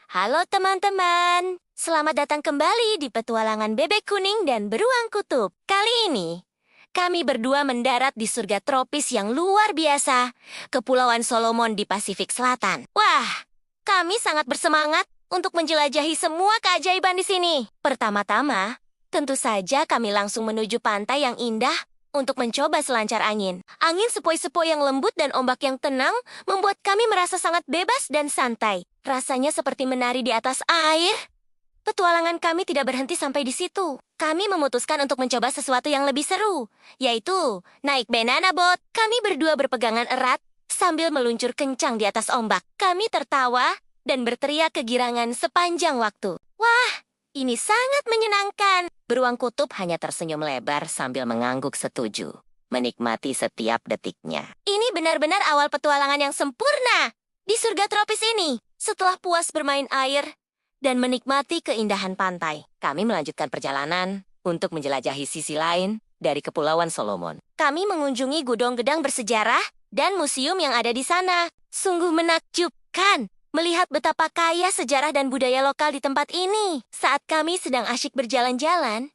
Halo teman-teman, selamat datang kembali di petualangan bebek kuning dan beruang kutub. Kali ini, kami berdua mendarat di surga tropis yang luar biasa, Kepulauan Solomon di Pasifik Selatan. Wah, kami sangat bersemangat untuk menjelajahi semua keajaiban di sini. Pertama-tama, tentu saja kami langsung menuju pantai yang indah untuk mencoba selancar angin. Angin sepoi-sepoi yang lembut dan ombak yang tenang membuat kami merasa sangat bebas dan santai. Rasanya seperti menari di atas air. Petualangan kami tidak berhenti sampai di situ. Kami memutuskan untuk mencoba sesuatu yang lebih seru, yaitu naik banana boat. Kami berdua berpegangan erat sambil meluncur kencang di atas ombak. Kami tertawa dan berteriak kegirangan sepanjang waktu. Wah, ini sangat menyenangkan. Beruang kutub hanya tersenyum lebar sambil mengangguk setuju, menikmati setiap detiknya. Ini benar-benar awal petualangan yang sempurna di surga tropis ini. Setelah puas bermain air dan menikmati keindahan pantai, kami melanjutkan perjalanan untuk menjelajahi sisi lain dari Kepulauan Solomon. Kami mengunjungi gudang-gedang bersejarah dan museum yang ada di sana. Sungguh menakjubkan melihat betapa kaya sejarah dan budaya lokal di tempat ini. Saat kami sedang asyik berjalan-jalan,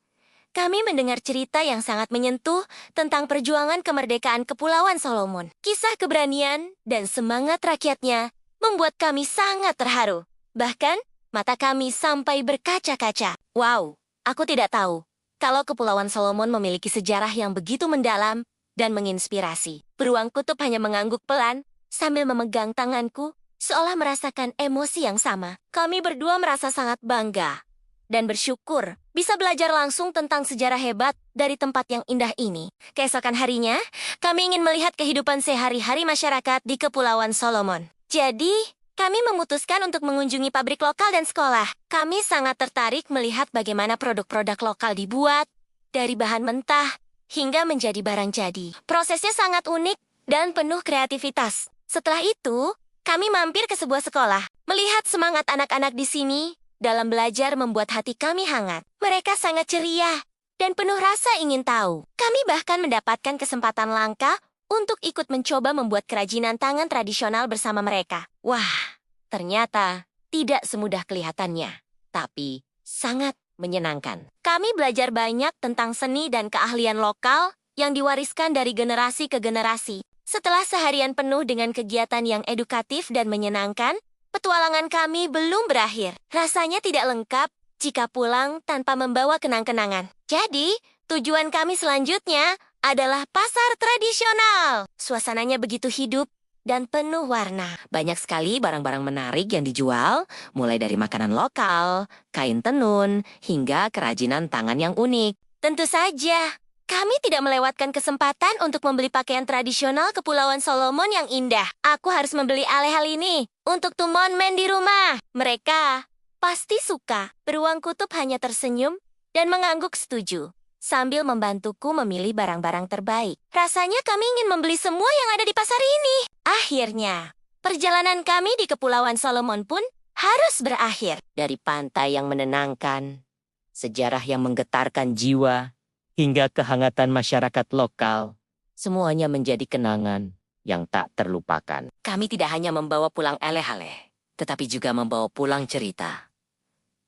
kami mendengar cerita yang sangat menyentuh tentang perjuangan kemerdekaan Kepulauan Solomon. Kisah keberanian dan semangat rakyatnya membuat kami sangat terharu. Bahkan, mata kami sampai berkaca-kaca. Wow, aku tidak tahu kalau Kepulauan Solomon memiliki sejarah yang begitu mendalam dan menginspirasi. Beruang kutub hanya mengangguk pelan sambil memegang tanganku, seolah merasakan emosi yang sama. Kami berdua merasa sangat bangga dan bersyukur bisa belajar langsung tentang sejarah hebat dari tempat yang indah ini. Keesokan harinya, kami ingin melihat kehidupan sehari-hari masyarakat di Kepulauan Solomon. Jadi, kami memutuskan untuk mengunjungi pabrik lokal dan sekolah. Kami sangat tertarik melihat bagaimana produk-produk lokal dibuat, dari bahan mentah hingga menjadi barang jadi. Prosesnya sangat unik dan penuh kreativitas. Setelah itu, kami mampir ke sebuah sekolah. Melihat semangat anak-anak di sini dalam belajar membuat hati kami hangat. Mereka sangat ceria dan penuh rasa ingin tahu. Kami bahkan mendapatkan kesempatan langka untuk ikut mencoba membuat kerajinan tangan tradisional bersama mereka. Wah, ternyata tidak semudah kelihatannya, tapi sangat menyenangkan. Kami belajar banyak tentang seni dan keahlian lokal yang diwariskan dari generasi ke generasi. Setelah seharian penuh dengan kegiatan yang edukatif dan menyenangkan, petualangan kami belum berakhir. Rasanya tidak lengkap jika pulang tanpa membawa kenang-kenangan. Jadi, tujuan kami selanjutnya adalah pasar tradisional. Suasananya begitu hidup dan penuh warna. Banyak sekali barang-barang menarik yang dijual, mulai dari makanan lokal, kain tenun, hingga kerajinan tangan yang unik. Tentu saja, kami tidak melewatkan kesempatan untuk membeli pakaian tradisional Kepulauan Solomon yang indah. Aku harus membeli aleh-hal ini untuk Tumonmen di rumah. Mereka pasti suka. Beruang kutub hanya tersenyum dan mengangguk setuju, sambil membantuku memilih barang-barang terbaik. Rasanya kami ingin membeli semua yang ada di pasar ini. Akhirnya, perjalanan kami di Kepulauan Solomon pun harus berakhir. Dari pantai yang menenangkan, sejarah yang menggetarkan jiwa, hingga kehangatan masyarakat lokal, semuanya menjadi kenangan yang tak terlupakan. Kami tidak hanya membawa pulang aleh-aleh, tetapi juga membawa pulang cerita,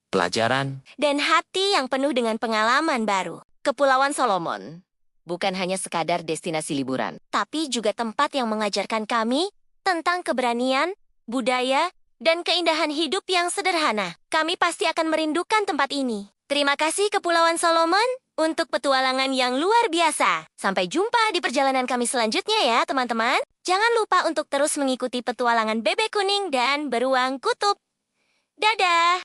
pelajaran, dan hati yang penuh dengan pengalaman baru. Kepulauan Solomon bukan hanya sekadar destinasi liburan, tapi juga tempat yang mengajarkan kami tentang keberanian, budaya, dan keindahan hidup yang sederhana. Kami pasti akan merindukan tempat ini. Terima kasih Kepulauan Solomon untuk petualangan yang luar biasa. Sampai jumpa di perjalanan kami selanjutnya ya teman-teman. Jangan lupa untuk terus mengikuti petualangan bebek kuning dan beruang kutub. Dadah!